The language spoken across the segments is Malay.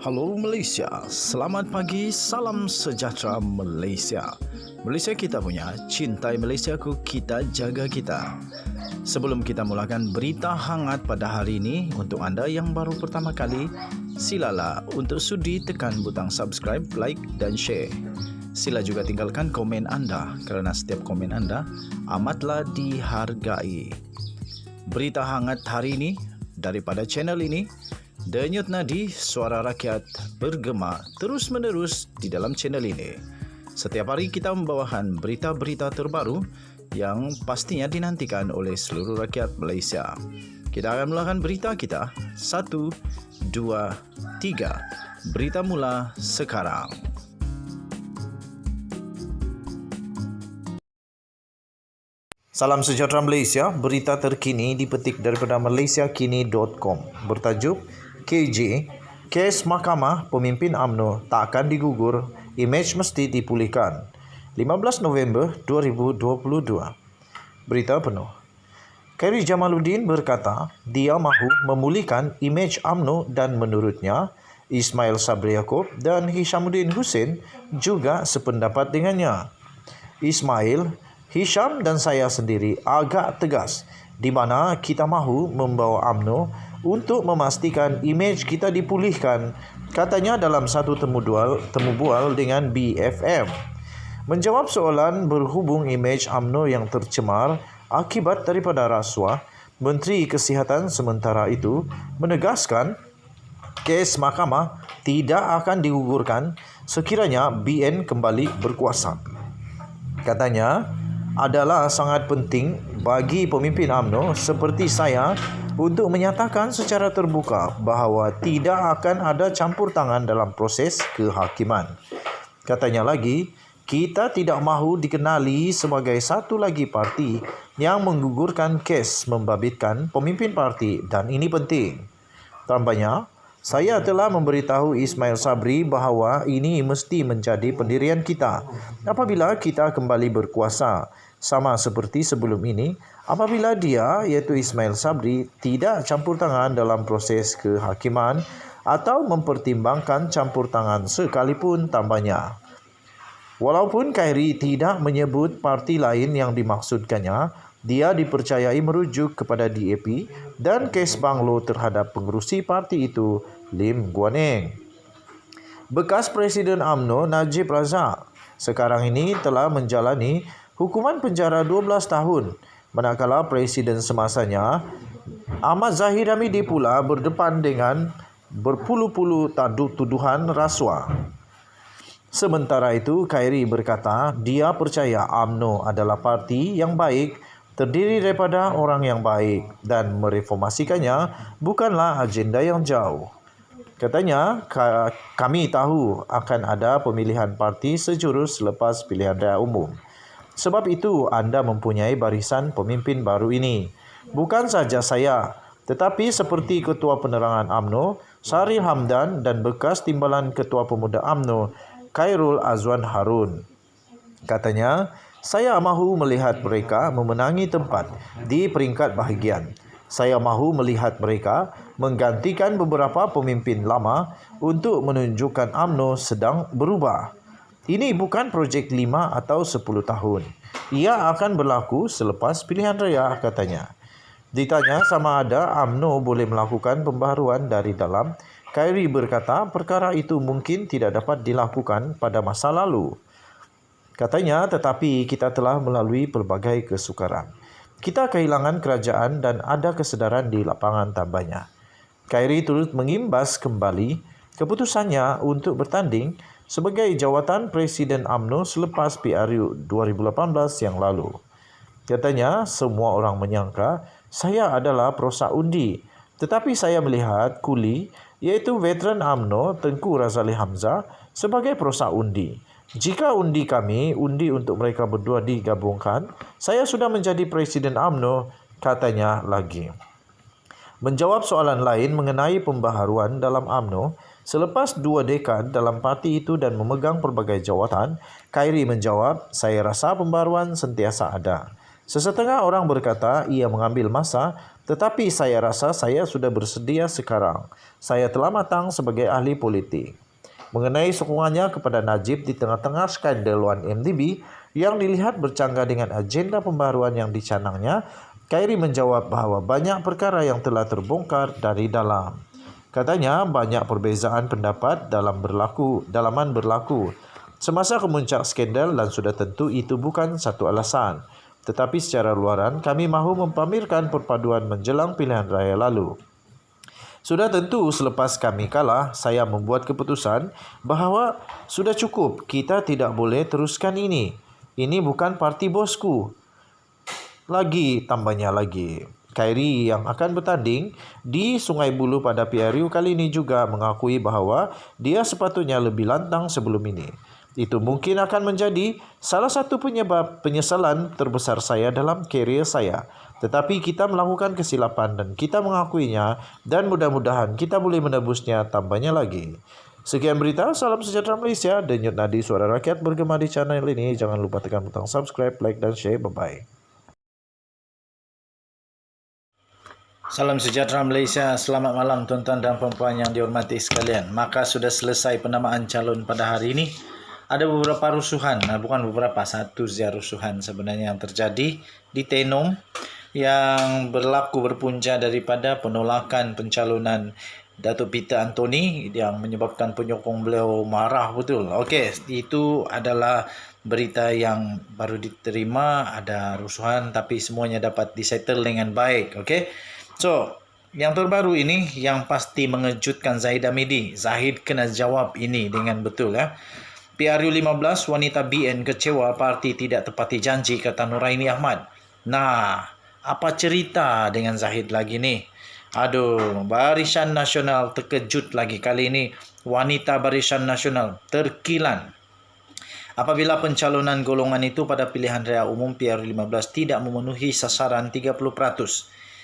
Halo Malaysia, selamat pagi, salam sejahtera Malaysia. Malaysia kita punya, cintai Malaysiaku, kita jaga kita. Sebelum kita mulakan berita hangat pada hari ini, untuk anda yang baru pertama kali, silalah untuk sudi tekan butang subscribe, like dan share. Sila juga tinggalkan komen anda kerana setiap komen anda amatlah dihargai. Berita hangat hari ini daripada channel ini, Denyut nadi suara rakyat bergema terus-menerus di dalam channel ini. Setiap hari kita membawakan berita-berita terbaru yang pastinya dinantikan oleh seluruh rakyat Malaysia. Kita akan mulakan berita kita. 1, 2, 3. Berita mula sekarang. Salam sejahtera Malaysia, berita terkini dipetik daripada malaysiakini.com. Bertajuk KJ, kes Mahkamah Pemimpin UMNO tak akan digugur, imej mesti dipulihkan. 15 November 2022. Berita penuh. Khairi Jamaluddin berkata dia mahu memulihkan imej UMNO dan menurutnya Ismail Sabri Yaakob dan Hishamuddin Hussein juga sependapat dengannya. Ismail, Hisham dan saya sendiri agak tegas di mana kita mahu membawa UMNO untuk memastikan imej kita dipulihkan, katanya dalam satu temu bual dengan BFM. Menjawab soalan berhubung imej UMNO yang tercemar akibat daripada rasuah, Menteri Kesihatan sementara itu menegaskan kes mahkamah tidak akan digugurkan sekiranya BN kembali berkuasa. Katanya, adalah sangat penting bagi pemimpin UMNO seperti saya untuk menyatakan secara terbuka bahawa tidak akan ada campur tangan dalam proses kehakiman. Katanya lagi, kita tidak mahu dikenali sebagai satu lagi parti yang menggugurkan kes membabitkan pemimpin parti dan ini penting. Tambahnya, saya telah memberitahu Ismail Sabri bahawa ini mesti menjadi pendirian kita apabila kita kembali berkuasa. Sama seperti sebelum ini, apabila dia iaitu Ismail Sabri tidak campur tangan dalam proses kehakiman atau mempertimbangkan campur tangan sekalipun, tambahnya. Walaupun Khairi tidak menyebut parti lain yang dimaksudkannya, dia dipercayai merujuk kepada DAP dan kes Banglo terhadap pengerusi parti itu, Lim Guan Eng. Bekas Presiden UMNO Najib Razak sekarang ini telah menjalani hukuman penjara 12 tahun, manakala Presiden semasanya Ahmad Zahid Hamidi pula berdepan dengan berpuluh-puluh tuduhan rasuah. Sementara itu, Khairi berkata dia percaya UMNO adalah parti yang baik, terdiri daripada orang yang baik dan mereformasikannya bukanlah agenda yang jauh. Katanya, kami tahu akan ada pemilihan parti sejurus selepas pilihan raya umum. Sebab itu anda mempunyai barisan pemimpin baru ini. Bukan saja saya, tetapi seperti Ketua Penerangan UMNO, Syaril Hamdan dan bekas Timbalan Ketua Pemuda UMNO, Khairul Azwan Harun. Katanya, saya mahu melihat mereka memenangi tempat di peringkat bahagian. Saya mahu melihat mereka menggantikan beberapa pemimpin lama untuk menunjukkan UMNO sedang berubah. Ini bukan projek 5 atau 10 tahun. Ia akan berlaku selepas pilihan raya, katanya. Ditanya sama ada UMNO boleh melakukan pembaharuan dari dalam, Khairi berkata perkara itu mungkin tidak dapat dilakukan pada masa lalu. Katanya, tetapi kita telah melalui pelbagai kesukaran. Kita kehilangan kerajaan dan ada kesedaran di lapangan, tambahnya. Khairi turut mengimbas kembali keputusannya untuk bertanding sebagai jawatan Presiden UMNO selepas PRU 2018 yang lalu. Katanya, semua orang menyangka saya adalah perosak undi, tetapi saya melihat Kuli, iaitu veteran UMNO Tengku Razali Hamzah, sebagai perosak undi. Jika undi kami, undi untuk mereka berdua digabungkan, saya sudah menjadi Presiden UMNO, katanya lagi. Menjawab soalan lain mengenai pembaharuan dalam UMNO, selepas 2 dekad dalam parti itu dan memegang pelbagai jawatan, Khairi menjawab, saya rasa pembaharuan sentiasa ada. Sesetengah orang berkata ia mengambil masa, tetapi saya rasa saya sudah bersedia sekarang. Saya telah matang sebagai ahli politik. Mengenai sokongannya kepada Najib di tengah-tengah skandal 1MDB yang dilihat bercanggah dengan agenda pembaruan yang dicanangnya, Khairi menjawab bahawa banyak perkara yang telah terbongkar dari dalam. Katanya banyak perbezaan pendapat dalaman berlaku semasa kemuncak skandal dan sudah tentu itu bukan satu alasan. Tetapi secara luaran kami mahu mempamerkan perpaduan menjelang pilihan raya lalu. Sudah tentu selepas kami kalah, saya membuat keputusan bahawa sudah cukup, kita tidak boleh teruskan ini. Ini bukan parti bosku. Tambahnya lagi. Khairi yang akan bertanding di Sungai Buloh pada PRU kali ini juga mengakui bahawa dia sepatutnya lebih lantang sebelum ini. Itu mungkin akan menjadi salah satu penyebab penyesalan terbesar saya dalam karier saya. Tetapi kita melakukan kesilapan dan kita mengakuinya dan mudah-mudahan kita boleh menebusnya, tambahnya lagi. Sekian berita, salam sejahtera Malaysia. Denyut nadi suara rakyat bergema di channel ini. Jangan lupa tekan butang subscribe, like dan share. Bye-bye. Salam sejahtera Malaysia, selamat malam tuan-tuan dan puan-puan yang dihormati sekalian. Maka sudah selesai penamaan calon pada hari ini. Ada beberapa rusuhan, bukan beberapa, satu saja rusuhan sebenarnya yang terjadi di Tenom yang berpunca daripada penolakan pencalonan Datuk Peter Anthony yang menyebabkan penyokong beliau marah betul. Okey, itu adalah berita yang baru diterima, ada rusuhan tapi semuanya dapat disettle dengan baik. Okey. So, yang terbaru ini yang pasti mengejutkan Zahid Hamidi. Zahid kena jawab ini dengan betul ya. PRU 15 wanita BN kecewa parti tidak tepati janji, kata Nuraini Ahmad. Nah, apa cerita dengan Zahid lagi ni? Aduh, Barisan Nasional terkejut lagi kali ini. Wanita Barisan Nasional terkilan apabila pencalonan golongan itu pada pilihan raya umum PRU 15 tidak memenuhi sasaran 30%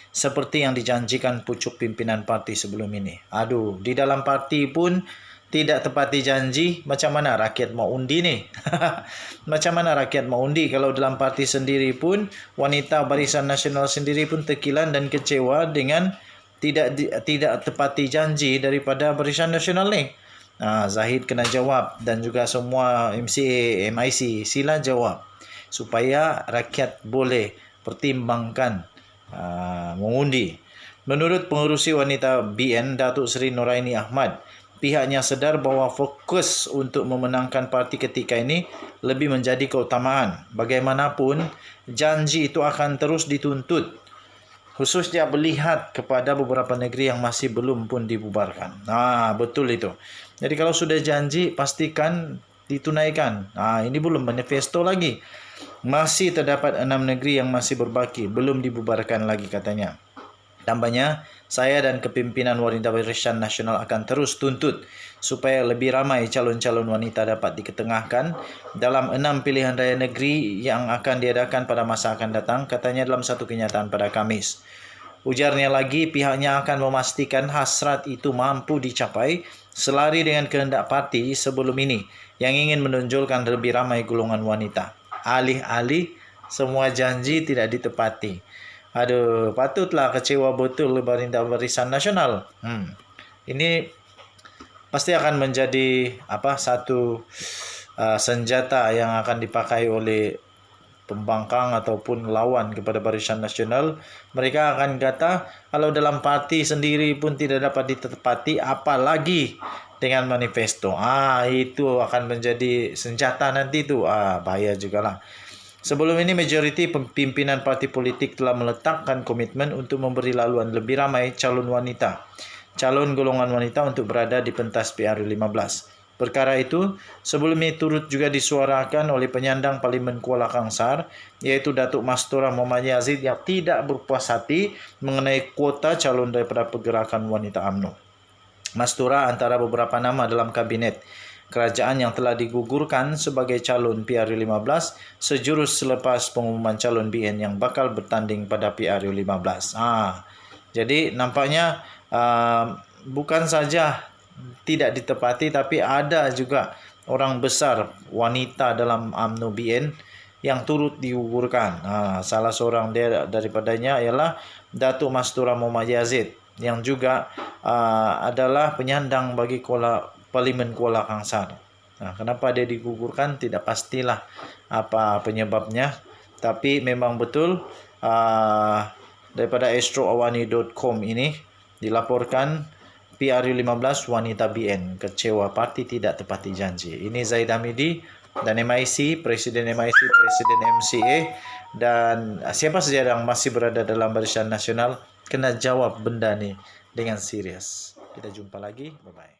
seperti yang dijanjikan pucuk pimpinan parti sebelum ini. Aduh, di dalam parti pun tidak tepati janji, macam mana rakyat mau undi ni? Macam mana rakyat mau undi kalau dalam parti sendiri pun, wanita Barisan Nasional sendiri pun terkilan dan kecewa dengan tidak tepati janji daripada Barisan Nasional ni. Zahid kena jawab dan juga semua MCA, MIC sila jawab supaya rakyat boleh pertimbangkan mengundi. Menurut pengerusi wanita BN Datuk Seri Nuraini Ahmad, pihaknya sedar bahawa fokus untuk memenangkan parti ketika ini lebih menjadi keutamaan. Bagaimanapun, janji itu akan terus dituntut, khususnya melihat kepada beberapa negeri yang masih belum pun dibubarkan. Betul itu. Jadi kalau sudah janji, pastikan ditunaikan. Ini belum manifesto lagi. Masih terdapat 6 negeri yang masih berbaki, belum dibubarkan lagi katanya. Tambahnya, saya dan kepimpinan Wanita Barisan Nasional akan terus tuntut supaya lebih ramai calon-calon wanita dapat diketengahkan dalam 6 pilihan raya negeri yang akan diadakan pada masa akan datang, katanya dalam satu kenyataan pada Khamis. Ujarnya lagi, pihaknya akan memastikan hasrat itu mampu dicapai selari dengan kehendak parti sebelum ini yang ingin menonjolkan lebih ramai golongan wanita. Alih-alih semua janji tidak ditepati. Aduh, patutlah kecewa betul Wanita Barisan Nasional. Ini pasti akan menjadi satu senjata yang akan dipakai oleh pembangkang ataupun lawan kepada Barisan Nasional. Mereka akan kata kalau dalam parti sendiri pun tidak dapat ditepati, apalagi dengan manifesto. Itu akan menjadi senjata nanti tu. Bahaya jugalah. Sebelum ini, majoriti pimpinan parti politik telah meletakkan komitmen untuk memberi laluan lebih ramai calon golongan wanita untuk berada di pentas PRU 15. Perkara itu sebelumnya turut juga disuarakan oleh penyandang Parlimen Kuala Kangsar, iaitu Datuk Mastura Muhammad Yazid yang tidak berpuas hati mengenai kuota calon daripada pergerakan wanita UMNO. Mastura antara beberapa nama dalam kabinet kerajaan yang telah digugurkan sebagai calon PRU 15 sejurus selepas pengumuman calon BN yang bakal bertanding pada PRU 15. Jadi nampaknya bukan saja tidak ditepati, tapi ada juga orang besar wanita dalam UMNO BN yang turut digugurkan. Salah seorang daripadanya ialah Datuk Mastura Muhammad Yazid yang juga adalah penyandang bagi Parlimen Kuala Kangsar. Kenapa dia digugurkan tidak pastilah apa penyebabnya, tapi memang betul daripada astroawani.com ini dilaporkan PRU15 wanita BN kecewa parti tidak tepati janji. Ini Zaid Hamidi dan MIC, Presiden MIC, Presiden MCA, dan siapa saja yang masih berada dalam Barisan Nasional kena jawab benda ni dengan serius. Kita jumpa lagi. Bye-bye.